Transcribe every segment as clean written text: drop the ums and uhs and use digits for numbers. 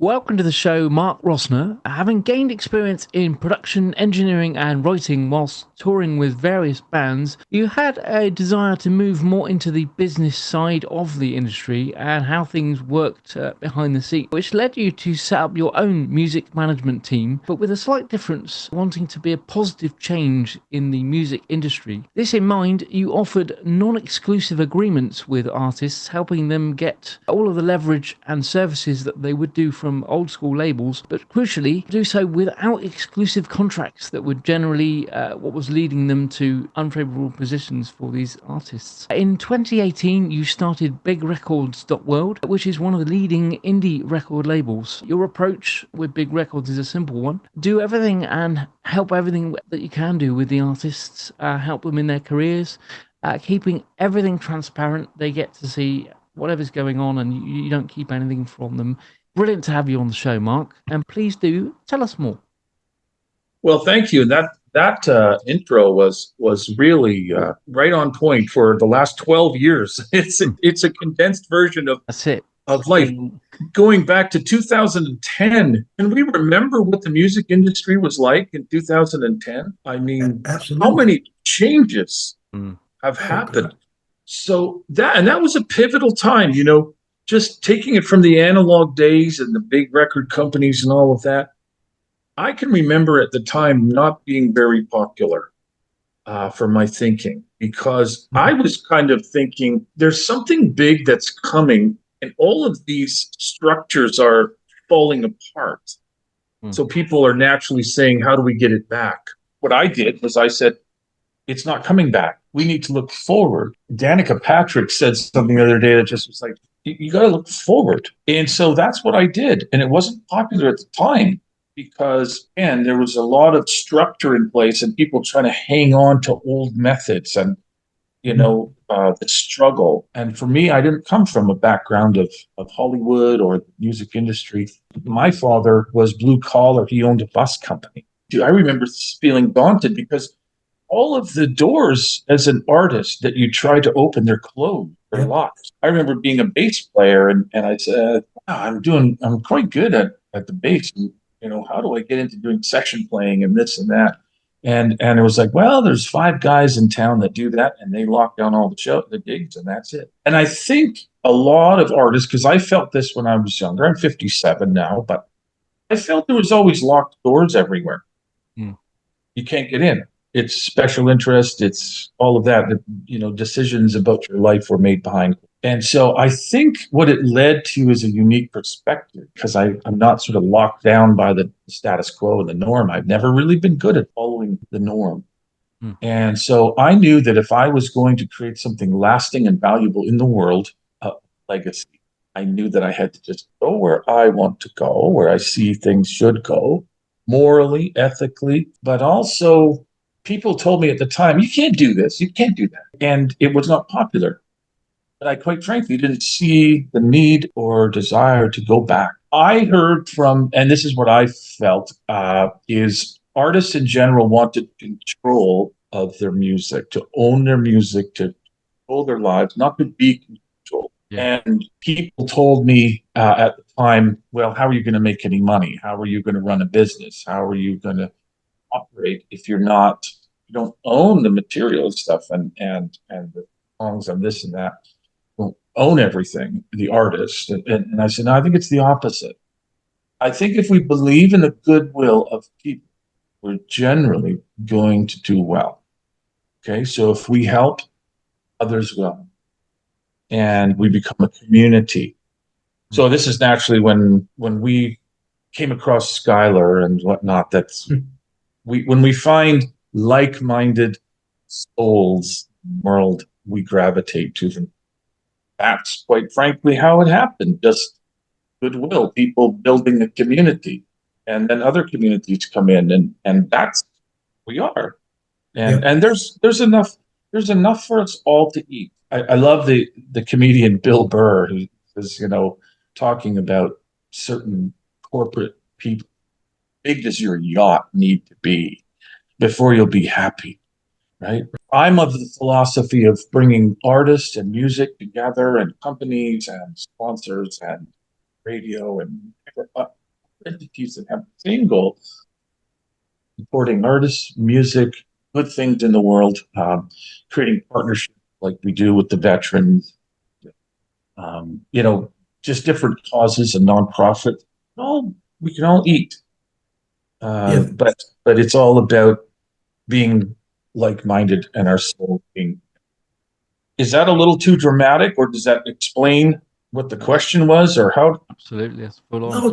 Welcome to the show, Mark Rosner. Having gained experience in production, engineering, and writing whilst touring with various bands, you had a desire to move more into the business side of the industry and how things worked behind the scenes, which led you to set up your own music management team, but with a slight difference, wanting to be a positive change in the music industry. This in mind, you offered non-exclusive agreements with artists, helping them get all of the leverage and services that they would do from old school labels, but crucially do so without exclusive contracts that would generally what was leading them to unfavorable positions for these artists. In 2018, you started bigrecords.world, which is one of the leading indie record labels. Your approach with Big Records is a simple one. Do everything and help everything that you can do with the artists, help them in their careers, keeping everything transparent. They get to see whatever's going on and you don't keep anything from them. Brilliant to have you on the show, Mark, and please do tell us more. Well, thank you. That intro was really right on point for the last 12 years. It's a condensed version That's it. of life. Going back to 2010, can we remember what the music industry was like in 2010? I mean, Absolutely. how many changes have happened? God. So that was a pivotal time, just taking it from the analog days and the big record companies and all of that. I can remember at the time not being very popular for my thinking, because I was kind of thinking there's something big that's coming and all of these structures are falling apart. So people are naturally saying, how do we get it back? What I did was I said, it's not coming back. We need to look forward. Danica Patrick said something the other day that just was like, you got to look forward. And so that's what I did. And it wasn't popular at the time because, again, there was a lot of structure in place and people trying to hang on to old methods and, the struggle. And for me, I didn't come from a background of Hollywood or the music industry. My father was blue collar. He owned a bus company. I remember feeling daunted because all of the doors as an artist that you try to open, they're closed, they're locked. I remember being a bass player and I said, wow, I'm quite good at the bass. And, how do I get into doing section playing and this and that? And it was like, well, there's 5 guys in town that do that and they lock down all the gigs and that's it. And I think a lot of artists, because I felt this when I was younger, I'm 57 now, but I felt there was always locked doors everywhere. You can't get in. It's special interest. It's all of that. Decisions about your life were made behind. And so I think what it led to is a unique perspective because I'm not sort of locked down by the status quo and the norm. I've never really been good at following the norm. And so I knew that if I was going to create something lasting and valuable in the world, a legacy, I knew that I had to just go where I want to go, where I see things should go, morally, ethically, but also people told me at the time, you can't do this, you can't do that. And it was not popular. But I quite frankly didn't see the need or desire to go back. I heard from, and this is what I felt, is artists in general wanted control of their music, to own their music, to control their lives, not to be controlled. Yeah. And people told me at the time, well, how are you going to make any money? How are you going to run a business? How are you going to operate if you don't own the material stuff and the songs and this and that? Don't own everything, the artist. And I said, no, I think it's the opposite. I think if we believe in the goodwill of people, we're generally going to do well. Okay, so if we help, others will. And we become a community. So this is naturally when we came across Skyler and whatnot, when we find like-minded souls in the world, we gravitate to them. That's quite frankly how it happened. Just goodwill, people building a community, and then other communities come in, and that's who we are. And there's enough for us all to eat. I love the comedian Bill Burr, who is talking about certain corporate people. Big does your yacht need to be before you'll be happy, right? I'm of the philosophy of bringing artists and music together and companies and sponsors and radio and entities that have the same goal: supporting artists, music, good things in the world, creating partnerships like we do with the veterans, you know, just different causes and nonprofit. All we can all eat, Yeah. but it's all about being like-minded and our soul being. Is that a little too dramatic, or does that explain what the question was, or how? Absolutely, that's full on. No,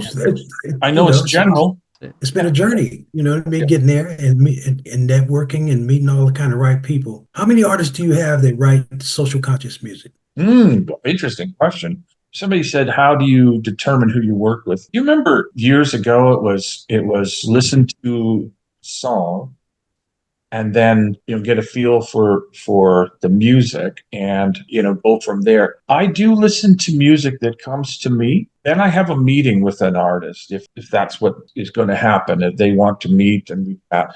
I you know know, it's general. it's been a journey, you know what I mean? Getting there and networking and meeting all the kind of right people. How many artists do you have that write social conscious music? Interesting question. Somebody said, "How do you determine who you work with?" You remember years ago, it was listen to song and then get a feel for the music and go from there. I do listen to music that comes to me. Then I have a meeting with an artist if that's what is going to happen, if they want to meet and meet that.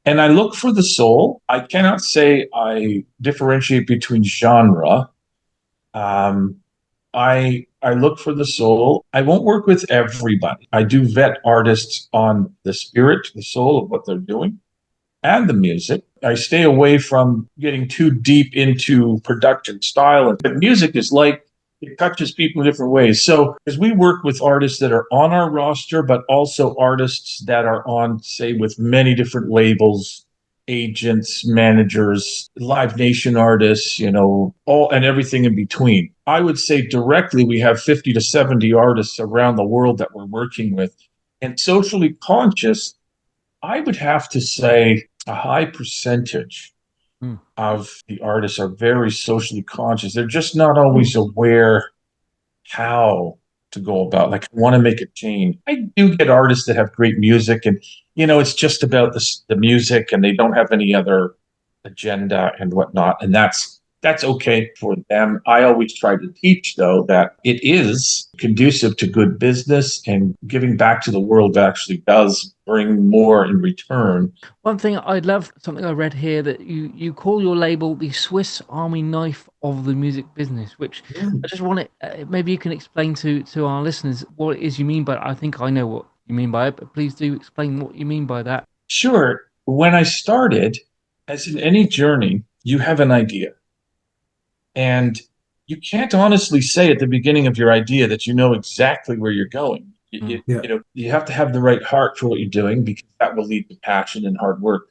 And I look for the soul. I cannot say I differentiate between genre. um, I look for the soul. I won't work with everybody. I do vet artists on the spirit, the soul of what they're doing, and the music. I stay away from getting too deep into production style. But music is like, it touches people in different ways. So as we work with artists that are on our roster, but also artists that are on, say, with many different labels, agents, managers, Live Nation artists, all and everything in between. I would say directly we have 50 to 70 artists around the world that we're working with. And socially conscious, I would have to say a high percentage of the artists are very socially conscious. They're just not always aware how to go about, like, I want to make a change. I do get artists that have great music and it's just about the music and they don't have any other agenda and whatnot, and that's okay for them. I always try to teach, though, that it is conducive to good business, and giving back to the world actually does bring more in return. One thing I'd love, something I read here, that you call your label the Swiss Army knife of the music business, which I just want to, maybe you can explain to our listeners what it is you mean by it. I think I know what you mean by it, but please do explain what you mean by that. Sure. When I started, as in any journey, you have an idea. And you can't honestly say at the beginning of your idea that you know exactly where you're going. You have to have the right heart for what you're doing, because that will lead to passion and hard work.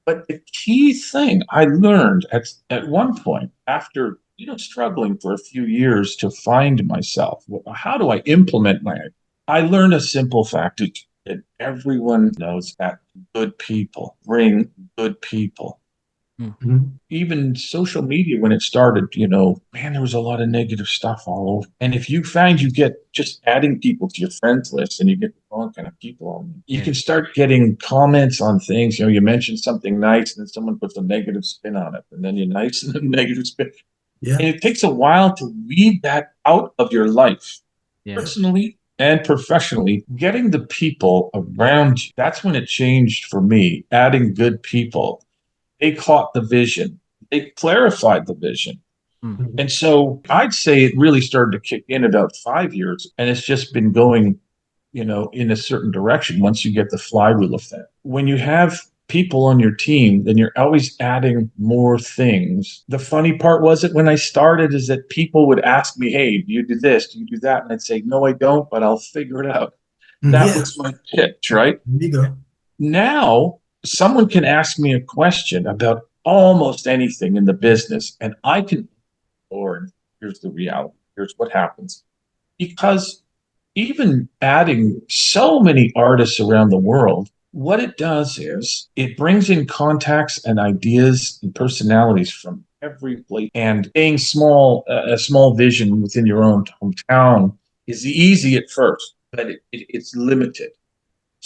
But the key thing I learned at one point, after struggling for a few years to find myself, how do I implement my idea? I learned a simple fact that everyone knows, that good people bring good people. Even social media, when it started, man, there was a lot of negative stuff all over. And if you find you get just adding people to your friends list and you get the wrong kind of people on, you can start getting comments on things. You mention something nice and then someone puts a negative spin on it, and then you're nice and then negative spin. And it takes a while to weed that out of your life, personally and professionally. Getting the people around you, that's when it changed for me. Adding good people. They caught the vision. They clarified the vision. And so I'd say it really started to kick in about 5 years, and it's just been going, in a certain direction once you get the flywheel effect. When you have people on your team, then you're always adding more things. The funny part was that when I started is that people would ask me, "Hey, do you do this? Do you do that?" And I'd say, "No, I don't, but I'll figure it out." That was my pitch, right? There you go. Now, someone can ask me a question about almost anything in the business, and I can, or here's the reality, here's what happens. Because even adding so many artists around the world, what it does is it brings in contacts and ideas and personalities from every place. And being a small vision within your own hometown is easy at first, but it's limited.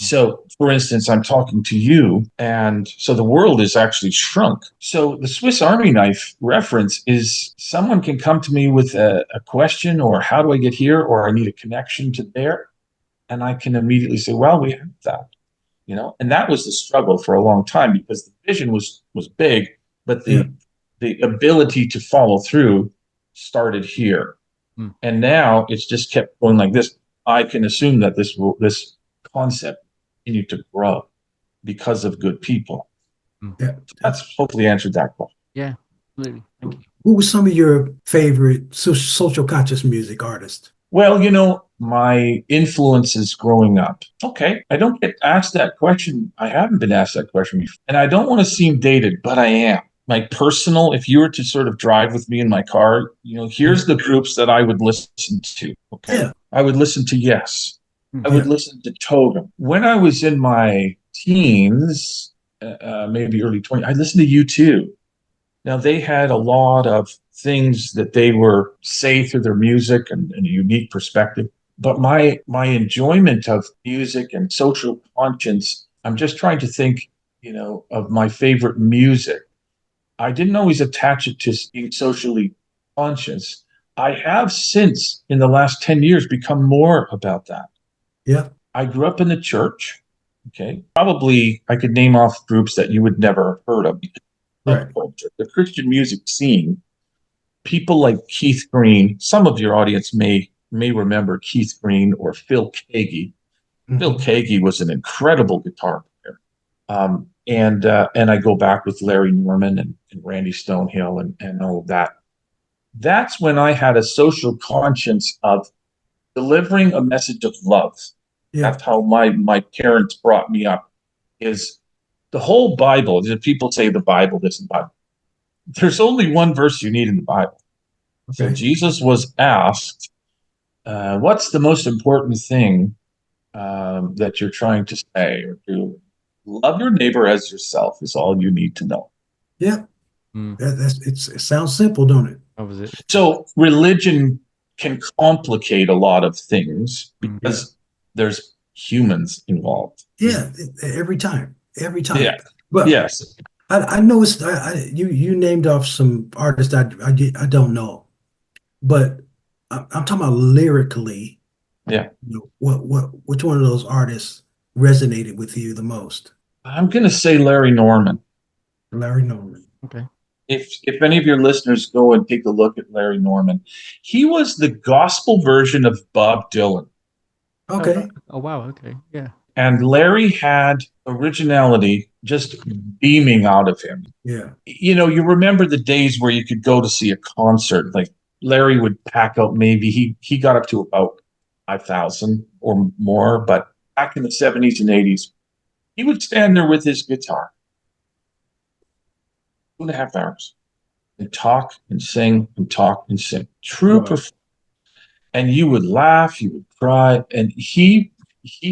So, for instance, I'm talking to you, and so the world is actually shrunk. So the Swiss Army knife reference is someone can come to me with a question, or how do I get here, or I need a connection to there. And I can immediately say, well, we have that, and that was the struggle for a long time, because the vision was big, but the ability to follow through started here. And now it's just kept going like this. I can assume that this concept continued to grow because of good people. Yeah. That's hopefully answered that question. Yeah, absolutely. Thank you. Who was some of your favorite social conscious music artists? Well, my influences growing up. Okay, I don't get asked that question. I haven't been asked that question before. And I don't want to seem dated, but I am. My personal, if you were to sort of drive with me in my car, here's the groups that I would listen to. Okay. Yeah. I would listen to Yes. I Yeah. would listen to Totem. When I was in my teens, maybe early 20s, I listened to U2. Now, they had a lot of things that they were say through their music and a unique perspective. But my enjoyment of music and social conscience, I'm just trying to think, of my favorite music. I didn't always attach it to being socially conscious. I have since, in the last 10 years, become more about that. Yeah. I grew up in the church. Okay. Probably I could name off groups that you would never have heard of. Right. The Christian music scene, people like Keith Green, some of your audience may remember Keith Green or Phil Keaggy. Mm-hmm. Phil Keaggy was an incredible guitar player. And I go back with Larry Norman and Randy Stonehill and all of that. That's when I had a social conscience of delivering a message of love. Yeah. That's how my parents brought me up, is the whole Bible. People say the Bible, this and Bible. There's only one verse you need in the Bible. Okay. So Jesus was asked, what's the most important thing that you're trying to say or do? Love your neighbor as yourself is all you need to know. Yeah. Mm. It sounds simple, don't it? That was it. So religion can complicate a lot of things because there's humans involved. Yeah, every time. Yeah. But yes. I know you named off some artists I don't know, but I'm talking about lyrically. Yeah. Which one of those artists resonated with you the most? I'm going to say Larry Norman. Larry Norman. Okay. If any of your listeners go and take a look at Larry Norman, he was the gospel version of Bob Dylan. Okay. Oh wow. Okay. Yeah. And Larry had originality just beaming out of him. Yeah. You remember the days where you could go to see a concert. Like Larry would pack out, maybe he got up to about 5,000 or more, but back in the 70s and 80s, he would stand there with his guitar 2.5 hours and talk and sing and talk and sing. True performance. And you would laugh, you would cry, and he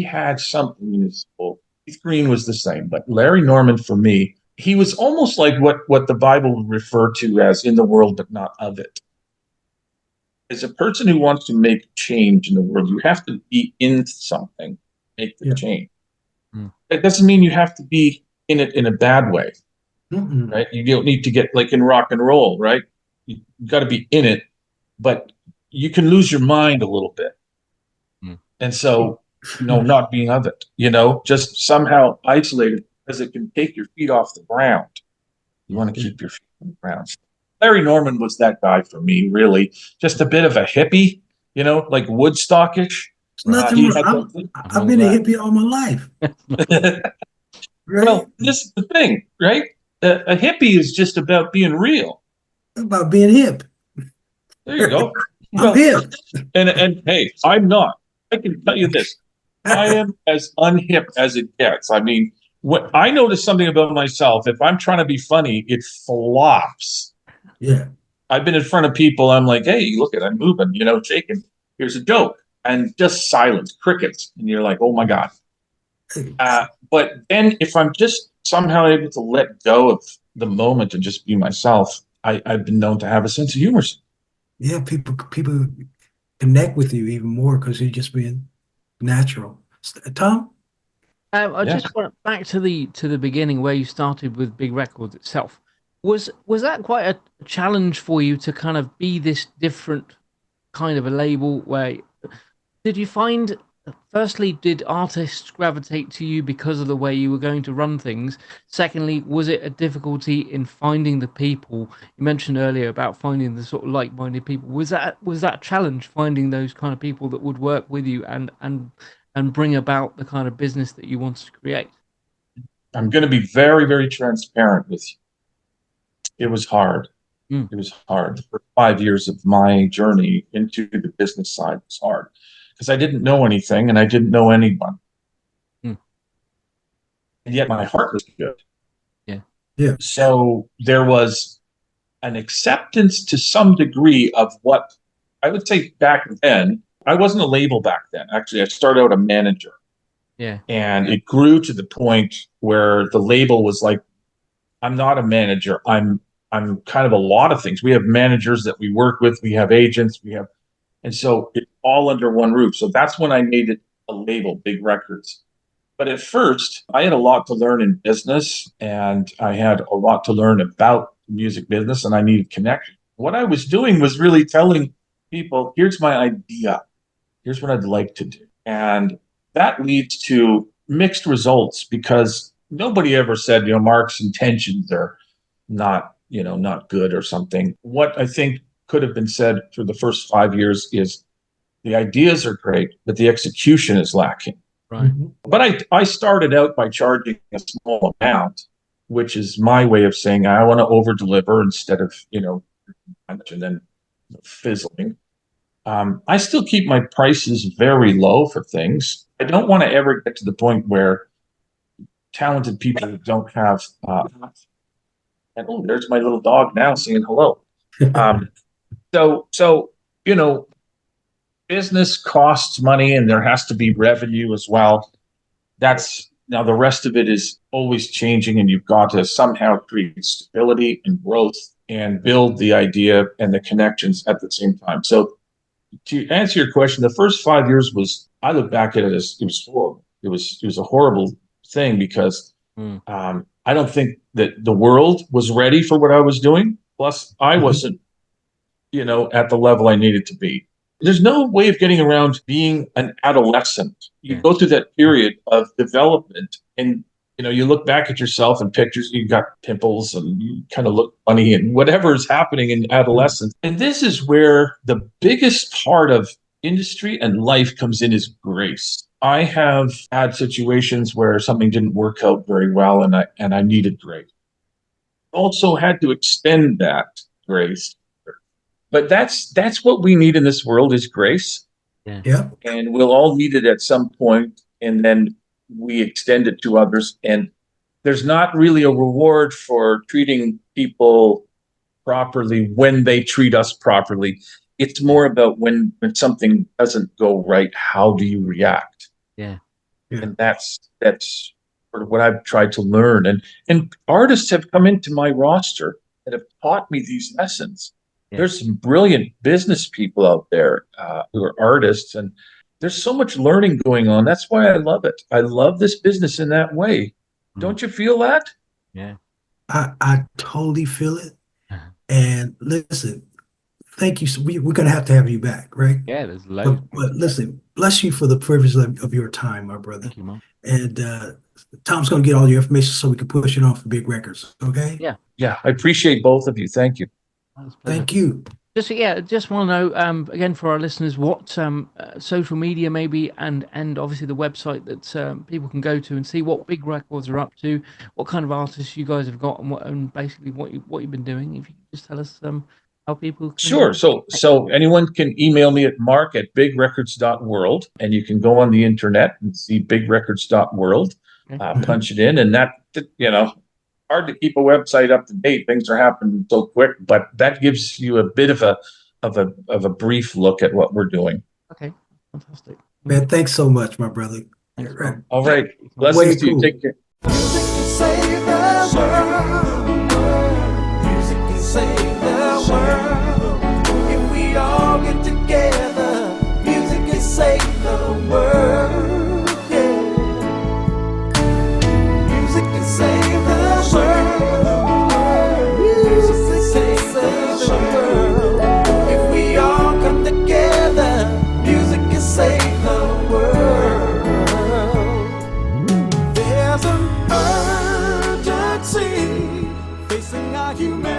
had something in his soul. Keith Green was the same, but Larry Norman, for me, he was almost like what the Bible would refer to as in the world, but not of it. As a person who wants to make change in the world, you have to be in something, make the change. Mm. It doesn't mean you have to be in it in a bad way, right? You don't need to get like in rock and roll, right? You've got to be in it, but you can lose your mind a little bit. Mm. And so, not being of it, just somehow isolated, because it can take your feet off the ground. You want to keep your feet on the ground. Larry Norman was that guy for me, really. Just a bit of a hippie, like Woodstockish. Nothing wrong. I've been a hippie all my life. Right? Well, this is the thing, right? A hippie is just about being real. About being hip. There you go. I'm hip. And hey, I'm not. I can tell you this. I am as unhip as it gets. I mean, what I notice something about myself. If I'm trying to be funny, it flops. Yeah. I've been in front of people. I'm like, hey, look at, I'm moving, shaking. Here's a joke. And just silence, crickets. And you're like, oh my God. But then if I'm just somehow able to let go of the moment and just be myself, I've been known to have a sense of humor. Yeah, people connect with you even more because you're just being natural. Tom? I just went back to the beginning where you started with Big Records itself. Was that quite a challenge for you to kind of be this different kind of a label? Where did you find, firstly, did artists gravitate to you because of the way you were going to run things? Secondly, was it a difficulty in finding the people? You mentioned earlier about finding the sort of like-minded people. Was that a challenge, finding those kind of people that would work with you and and bring about the kind of business that you wanted to create? I'm going to be very, very transparent with you. It was hard. Mm. It was hard. For 5 years of my journey into the business side was hard because I didn't know anything and I didn't know anyone. Mm. And yet my heart was good. Yeah. Yeah. So there was an acceptance to some degree of what I would say back then. I wasn't a label back then. Actually, I started out a manager. Yeah. And it grew to the point where the label was like, I'm not a manager. I'm kind of a lot of things. We have managers that we work with, we have agents, and so it's all under one roof. So that's when I made it a label, Big Records. But at first, I had a lot to learn in business, and I had a lot to learn about the music business, and I needed connection. What I was doing was really telling people, here's my idea. Here's what I'd like to do. And that leads to mixed results because nobody ever said, Mark's intentions are not good or something. What I think could have been said for the first 5 years is the ideas are great, but the execution is lacking. Right. But I started out by charging a small amount, which is my way of saying I want to over deliver instead of, and then fizzling. I still keep my prices very low for things. I don't want to ever get to the point where talented people don't have, and there's my little dog now saying hello. So business costs money and there has to be revenue as well. Now the rest of it is always changing, and you've got to somehow create stability and growth and build the idea and the connections at the same time. So to answer your question, the first 5 years I look back at it as it was horrible. It was a horrible thing because I don't think that the world was ready for what I was doing. Plus, I wasn't, at the level I needed to be. There's no way of getting around being an adolescent. You go through that period of development and, you look back at yourself in pictures, you've got pimples and you kind of look funny and whatever is happening in adolescence. And this is where the biggest part of industry and life comes in is grace. I have had situations where something didn't work out very well and I needed grace. Also had to extend that grace. But that's what we need in this world is grace. Yeah. And we'll all need it at some point, and then we extend it to others. And there's not really a reward for treating people properly when they treat us properly. It's more about when something doesn't go right, how do you react? Yeah. And that's sort of what I've tried to learn. And artists have come into my roster that have taught me these lessons. There's some brilliant business people out there who are artists, and there's so much learning going on. That's why I love it. I love this business in that way. Don't you feel that? Yeah. I totally feel it. And listen, thank you. We're going to have you back, right? Yeah, there's loads. But listen, bless you for the privilege of your time, my brother. Thank you, Mark. And Tom's going to get all your information so we can push it on for Big Records. Okay? Yeah. I appreciate both of you. Thank you. Thank you. Just want to know again for our listeners what social media maybe and obviously the website that people can go to and see what Big Records are up to, what kind of artists you guys have got, and basically what you've been doing. If you could just tell us how people can... Sure. So anyone can email me at mark@bigrecords.world, and you can go on the internet and see bigrecords.world, punch it in, and that hard to keep a website up to date. Things are happening so quick, but that gives you a bit of a brief look at what we're doing. Okay, fantastic. Man, thanks so much, my brother. Thanks, all right. Blessings to you. Take care. Music can save the world. Music can save the world. If we all get together, music can save the world. Yeah. Music can save the world. Music can save the world. If we all come together, music can save the world. There's an urgency facing our humanity.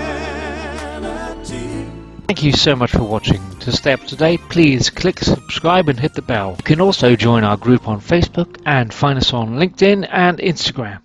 Thank you so much for watching To stay up to date, please click subscribe and hit the bell. You can also join our group on Facebook and find us on LinkedIn and Instagram.